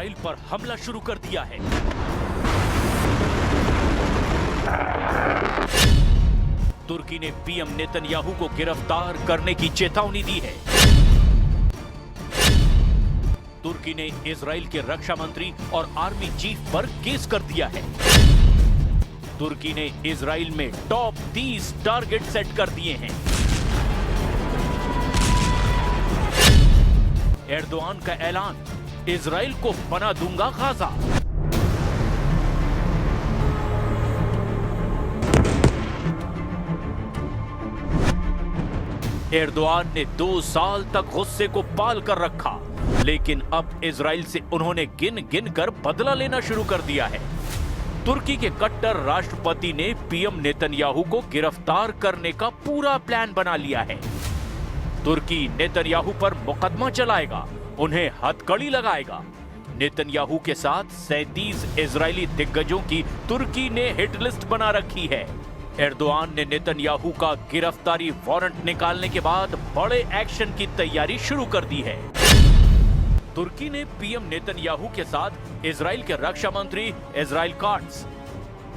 Israel पर हमला शुरू कर दिया है। तुर्की ने पीएम नेतन्याहू को गिरफ्तार करने की चेतावनी दी है। तुर्की ने इजराइल के रक्षा मंत्री और आर्मी चीफ पर केस कर दिया है। तुर्की ने इजराइल में टॉप 30 टारगेट सेट कर दिए हैं। एर्दोआन का ऐलान, इजराइल को बना दूंगा गाजा। एर्दोआन ने 2 साल तक गुस्से को पाल कर रखा, लेकिन अब इजराइल से उन्होंने गिन गिन कर बदला लेना शुरू कर दिया है। तुर्की के कट्टर राष्ट्रपति ने पीएम नेतन्याहू को गिरफ्तार करने का पूरा प्लान बना लिया है। तुर्की नेतन्याहू पर मुकदमा चलाएगा, उन्हें हथकड़ी लगाएगा। नेतन्याहू के साथ 37 इजरायली दिग्गजों की तुर्की ने हिट लिस्ट बना रखी है। एर्दोआन ने नेतन्याहू का गिरफ्तारी वारंट निकालने के बाद बड़े एक्शन की तैयारी शुरू कर दी है। तुर्की ने पीएम नेतन्याहू के साथ इजराइल के रक्षा मंत्री इजराइल काट्स,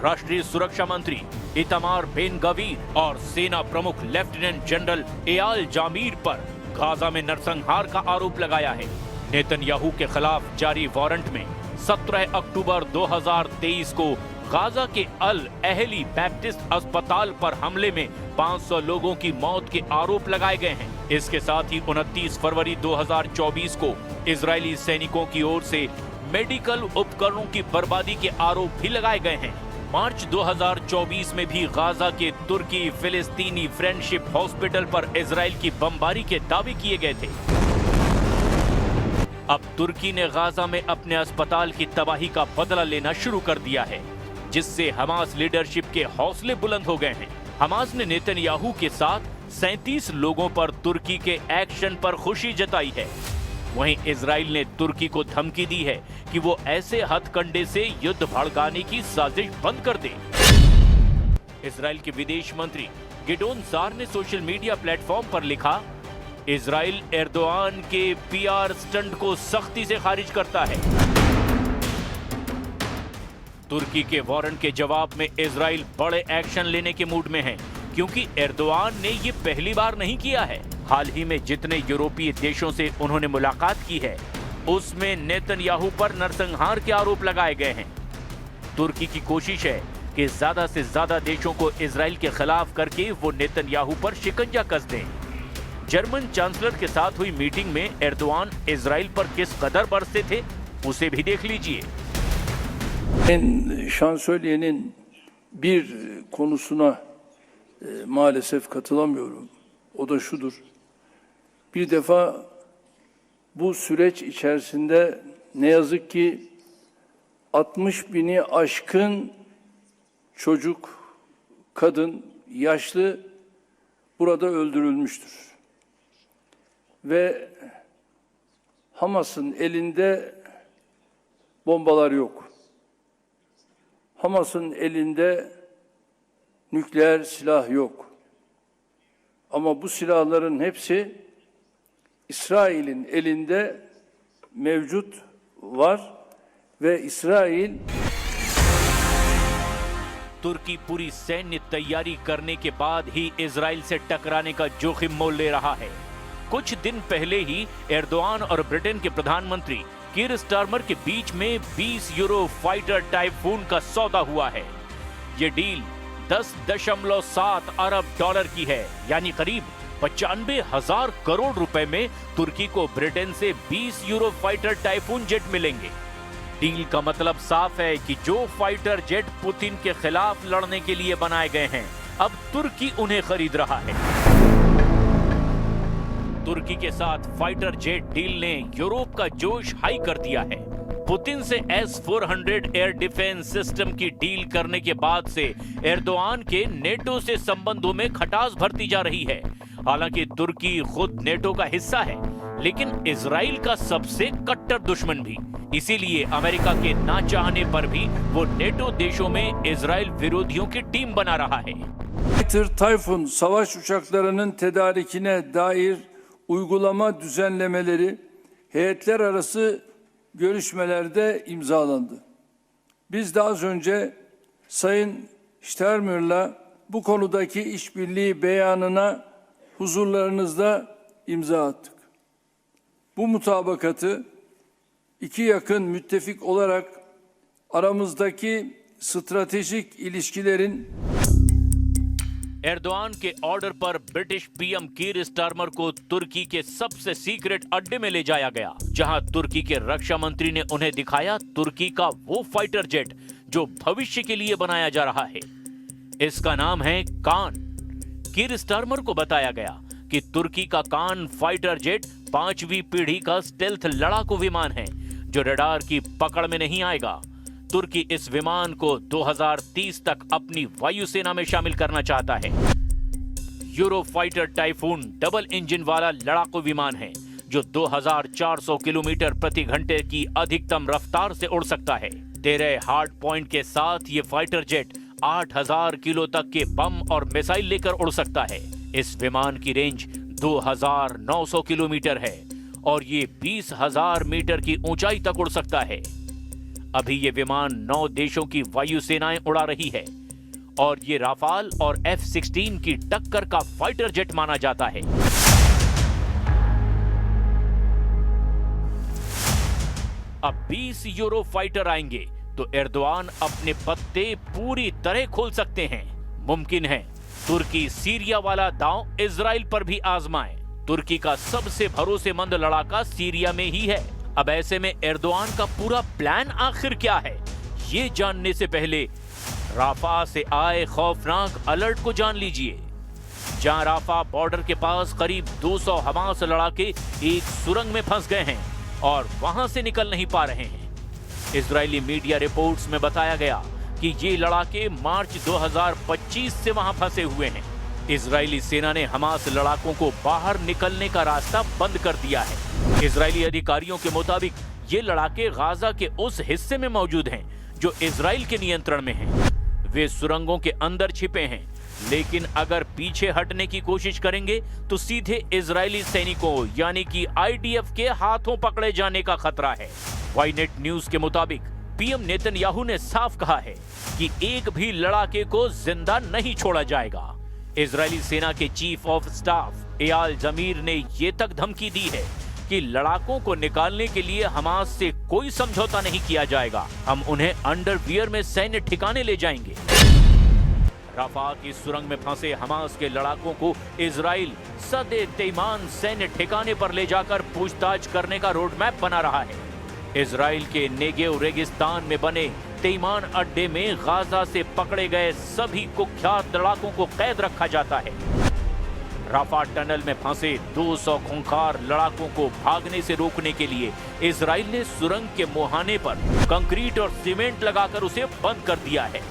राष्ट्रीय सुरक्षा मंत्री इतामार बेन गवीर और सेना प्रमुख लेफ्टिनेंट जनरल एयाल जामीर पर गाजा में नरसंहार का आरोप लगाया है। नेतन्याहू के खिलाफ जारी वारंट में 17 अक्टूबर 2023 को गाजा के अल अहली बैप्टिस्ट अस्पताल पर हमले में 500 लोगों की मौत के आरोप लगाए गए हैं। इसके साथ ही 29 फरवरी 2024 को इजरायली सैनिकों की ओर से मेडिकल उपकरणों की बर्बादी के आरोप भी लगाए गए हैं। मार्च 2024 में भी गाजा के तुर्की फिलिस्तीनी फ्रेंडशिप हॉस्पिटल पर इजराइल की बमबारी के दावे किए गए थे। अब तुर्की ने गाजा में अपने अस्पताल की तबाही का बदला लेना शुरू कर दिया है, जिससे हमास लीडरशिप के हौसले बुलंद हो गए हैं। हमास ने नेतन्याहू के साथ 37 लोगों पर तुर्की के एक्शन पर खुशी जताई है। वहीं इजराइल ने तुर्की को धमकी दी है कि वो ऐसे हथकंडे से युद्ध भड़काने की साजिश बंद कर दे। इजराइल के विदेश मंत्री गिडोन सार ने सोशल मीडिया प्लेटफॉर्म पर लिखा, इजराइल एर्दोआन के पीआर स्टंट को सख्ती से खारिज करता है। तुर्की के वारंट के जवाब में इजराइल बड़े एक्शन लेने के मूड में है, क्योंकि एर्दोआन ने ये पहली बार नहीं किया है। हाल ही में जितने यूरोपीय देशों से उन्होंने मुलाकात की है, उसमें नेतन्याहू पर नरसंहार के आरोप लगाए गए हैं। तुर्की की कोशिश है कि ज्यादा से ज्यादा देशों को इजराइल के खिलाफ करके वो नेतन्याहू पर शिकंजा कस दें। जर्मन चांसलर के साथ हुई मीटिंग में एर्दोआन इजराइल पर किस कदर बरसे थे, उसे भी देख लीजिए। Şansölyenin bir konusuna maalesef katılamıyorum. O da şudur. Bir defa bu süreç içerisinde ne yazık ki 60 bini aşkın çocuk, kadın, yaşlı burada öldürülmüştür. Ve Hamas'ın elinde bombalar yok. Hamas'ın elinde nükleer silah yok. Ama bu silahların hepsi İsrail'in elinde mevcut var ve İsrail तुर्की पूरी सैन्य तैयारी करने के बाद ही Israel से टकराने का जोखिम मोल ले रहा है। कुछ दिन पहले ही एर्दोआन और ब्रिटेन के प्रधानमंत्री कीर स्टारमर के बीच में 20 यूरो फाइटर टाइफून का सौदा हुआ है। ये डील 10.7 अरब डॉलर की है, यानी करीब 95,000 करोड़ रुपए में तुर्की को ब्रिटेन से 20 यूरो फाइटर टाइफून जेट मिलेंगे। डील का मतलब साफ है कि जो फाइटर जेट पुतिन के खिलाफ लड़ने के लिए बनाए गए हैं, अब तुर्की उन्हें खरीद रहा है। तुर्की के साथ फाइटर जेट डील ने यूरोप का जोश हाई कर दिया है। पुतिन से S-400 एयर डिफेंस सिस्टम की डील करने के बाद से एर्दोआन के नेटो से संबंधों में खटास भरती जा रही है। हालांकि तुर्की खुद नेटो का हिस्सा है, लेकिन इजराइल का सबसे कट्टर दुश्मन भी। इसीलिए अमेरिका के ना चाहने पर भी वो नेटो देशों में इजराइल विरोधियों की टीम बना रहा है। Typhoon savaş uçaklarının tedarikine dair uygulama düzenlemeleri, heyetler arası görüşmelerde imzalandı. Biz de az önce Sayın Steinmeier'la bu konudaki işbirliği beyanına huzurlarınızda imza attık. Bu mutabakatı iki yakın müttefik olarak aramızdaki stratejik ilişkilerin Erdogan के order पर British PM Keir Starmer को तुर्की के सबसे secret अड्डे में ले जाया गया, जहां तुर्की के रक्षा मंत्री ने उन्हें दिखाया तुर्की का वो फाइटर जेट जो भविष्य के लिए बनाया जा रहा है। इसका नाम है कान। कीर स्टारमर को बताया गया कि तुर्की का कान फाइटर जेट 5वीं पीढ़ी का स्टेल्थ लड़ाकू विमान है जो रडार की पकड़ में नहीं आएगा। तुर्की इस विमान को 2030 तक अपनी वायुसेना में शामिल करना चाहता है। यूरोफाइटर टाइफून डबल इंजन वाला लड़ाकू विमान है जो 2400 किलोमीटर प्रति घंटे की अधिकतम रफ्तार से उड़ सकता है। 13 हार्ड पॉइंट के साथ ये फाइटर जेट 8000 किलो तक के बम और मिसाइल लेकर उड़ सकता है। इस विमान की रेंज 2900 किलोमीटर है और ये 20,000 मीटर की ऊंचाई तक उड़ सकता है। अभी ये विमान 9 देशों की वायुसेनाएं उड़ा रही है और ये राफाल और F-16 की टक्कर का फाइटर जेट माना जाता है। अब 20 यूरो फाइटर आएंगे तो एर्दोआन अपने पत्ते पूरी तरह खोल सकते हैं। मुमकिन है तुर्की सीरिया वाला दांव इजराइल पर भी आजमाए। तुर्की का सबसे भरोसेमंद लड़ाका सीरिया में ही है। अब ऐसे में एर्दोआन का पूरा प्लान आखिर क्या है, ये जानने से पहले राफा से आए खौफनाक अलर्ट को जान लीजिए। जहां राफा बॉर्डर के पास करीब 200 हमास लड़ाके एक सुरंग में फंस गए हैं और वहां से निकल नहीं पा रहे हैं। इजरायली मीडिया रिपोर्ट्स में बताया गया कि ये लड़ाके मार्च 2025 से वहां फंसे हुए हैं। इजरायली सेना ने हमास लड़ाकों को बाहर निकलने का रास्ता बंद कर दिया है। इजरायली अधिकारियों के मुताबिक ये लड़ाके गाजा के उस हिस्से में मौजूद हैं जो इजराइल के नियंत्रण में हैं। वे सुरंगों के अंदर छिपे हैं, लेकिन अगर पीछे हटने की कोशिश करेंगे तो सीधे इजरायली सैनिकों यानी कि IDF के हाथों पकड़े जाने का खतरा है। वाईनेट न्यूज के मुताबिक पीएम नेतन्याहू ने साफ कहा है कि एक भी लड़ाके को जिंदा नहीं छोड़ा जाएगा। इजरायली सेना के चीफ ऑफ स्टाफ एयाल जमीर ने ये तक धमकी दी है कि लड़ाकों को निकालने के लिए हमास से कोई समझौता नहीं किया जाएगा। हम उन्हें अंडरवियर में सैन्य ठिकाने ले जाएंगे। राफा की सुरंग में फंसे हमास के लड़ाकों को इजराइल सदे तैमान सैन्य ठिकाने पर ले जाकर पूछताछ करने का रोड मैप बना रहा है। इजराइल के नेगेव रेगिस्तान में बने तैमान अड्डे में गाजा से पकड़े गए सभी कुख्यात लड़ाकों को कैद रखा जाता है। राफा टनल में फंसे 200 खूंखार लड़ाकों को भागने से रोकने के लिए इजराइल ने सुरंग के मुहाने पर कंक्रीट और सीमेंट लगाकर उसे बंद कर दिया है।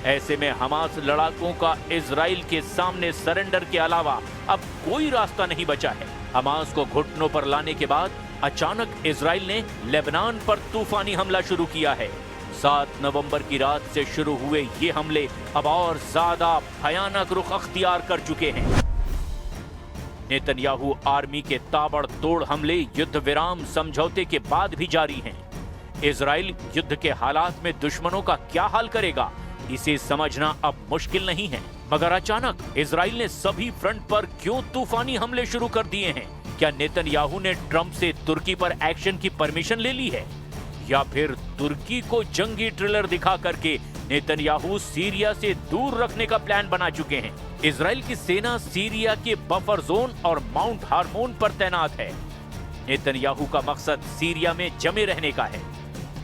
ऐसे में हमास लड़ाकों का इजराइल के सामने सरेंडर के अलावा अब कोई रास्ता नहीं बचा है। हमास को घुटनों पर लाने के बाद अचानक इजराइल ने लेबनान पर तूफानी हमला शुरू किया है। 7 नवंबर की रात से शुरू हुए ये हमले अब और ज्यादा भयानक रुख अख्तियार कर चुके हैं। नेतन्याहू आर्मी के ताबड़तोड़ हमले युद्ध विराम समझौते के बाद भी जारी हैं। इजराइल युद्ध के हालात में दुश्मनों का क्या हाल करेगा, इसे समझना अब मुश्किल नहीं है। मगर अचानक इजराइल ने सभी फ्रंट पर क्यों तूफानी हमले शुरू कर दिए हैं? क्या नेतन्याहू ने ट्रंप से तुर्की पर एक्शन की परमिशन ले ली है, या फिर तुर्की को जंगी ट्रिलर दिखा करके नेतन्याहू सीरिया से दूर रखने का प्लान बना चुके हैं? इजराइल की सेना सीरिया के बफर जोन और माउंट हार्मोन पर तैनात है। नेतन्याहू का मकसद सीरिया में जमे रहने का है।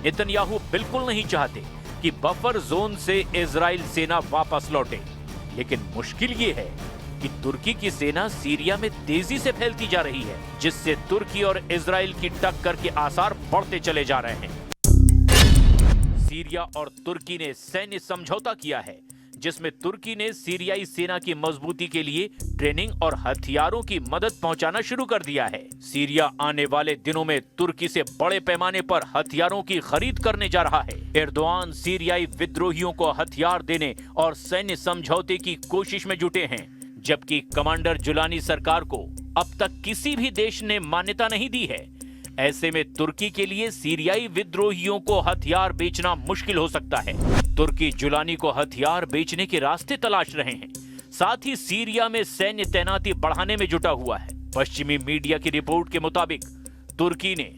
नेतन्याहू बिल्कुल नहीं चाहते कि बफर जोन से इजराइल सेना वापस लौटे, लेकिन मुश्किल ये है कि तुर्की की सेना सीरिया में तेजी से फैलती जा रही है, जिससे तुर्की और इजराइल की टक्कर के आसार बढ़ते चले जा रहे हैं। सीरिया और तुर्की ने सैन्य समझौता किया है, जिसमें तुर्की ने सीरियाई सेना की मजबूती के लिए ट्रेनिंग और हथियारों की मदद पहुंचाना शुरू कर दिया है। सीरिया आने वाले दिनों में तुर्की से बड़े पैमाने पर हथियारों की खरीद करने जा रहा है। एर्दोआन सीरियाई विद्रोहियों को हथियार देने और सैन्य समझौते की कोशिश में जुटे हैं, जबकि कमांडर जुलानी सरकार को अब तक किसी भी देश ने मान्यता नहीं दी है। ऐसे में तुर्की के लिए सीरियाई विद्रोहियों को हथियार बेचना मुश्किल हो सकता है। तुर्की जुलानी को हथियार बेचने के रास्ते तलाश रहे हैं, साथ ही सीरिया में सैन्य तैनाती बढ़ाने में जुटा हुआ है। पश्चिमी मीडिया की रिपोर्ट के मुताबिक तुर्की ने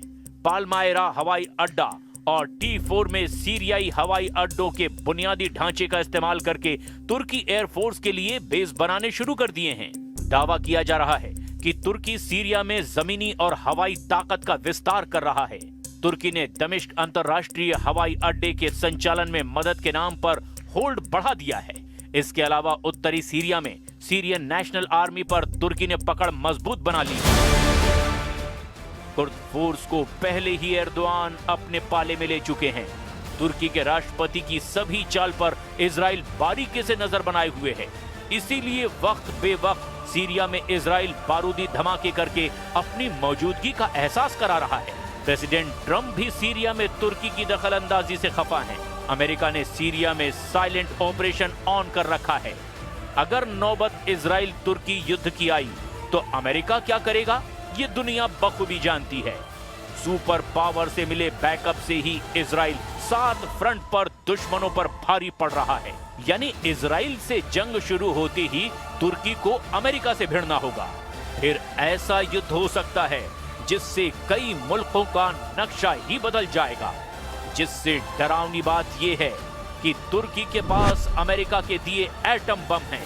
पालमायरा हवाई अड्डा और T4 में सीरियाई हवाई अड्डों के बुनियादी ढांचे का इस्तेमाल करके तुर्की एयरफोर्स के लिए बेस बनाने शुरू कर दिए हैं। दावा किया जा रहा है कि तुर्की सीरिया में जमीनी और हवाई ताकत का विस्तार कर रहा है। तुर्की ने दमिश्क अंतरराष्ट्रीय हवाई अड्डे के संचालन में मदद के नाम पर होल्ड बढ़ा दिया है। इसके अलावा उत्तरी सीरिया में सीरियन नेशनल आर्मी पर तुर्की ने पकड़ मजबूत बना ली। कुर्द फोर्स को पहले ही एर्दोआन अपने पाले में ले चुके हैं। तुर्की के राष्ट्रपति की सभी चाल पर इजराइल बारीकी से नजर बनाए हुए है। इसीलिए वक्त बेवक्त सीरिया में इजराइल बारूदी धमाके करके अपनी मौजूदगी का एहसास करा रहा है। प्रेसिडेंट ट्रंप भी सीरिया में तुर्की की दखलंदाजी से खफा हैं। अमेरिका ने सीरिया में साइलेंट ऑपरेशन ऑन कर रखा है। अगर नौबत इजराइल तुर्की युद्ध की आई तो अमेरिका क्या करेगा, ये दुनिया बखूबी जानती है। सुपर पावर से मिले बैकअप से ही इजराइल 7 फ्रंट पर दुश्मनों पर भारी पड़ रहा है। यानी इजराइल से जंग शुरू होते ही तुर्की को अमेरिका से भिड़ना होगा। फिर ऐसा युद्ध हो सकता है जिससे कई मुल्कों का नक्शा ही बदल जाएगा। जिससे डरावनी बात यह है कि तुर्की के पास अमेरिका के दिए एटम बम हैं।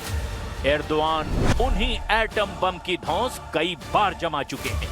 एर्दोआन उन्हीं एटम बम की धौंस कई बार जमा चुके हैं।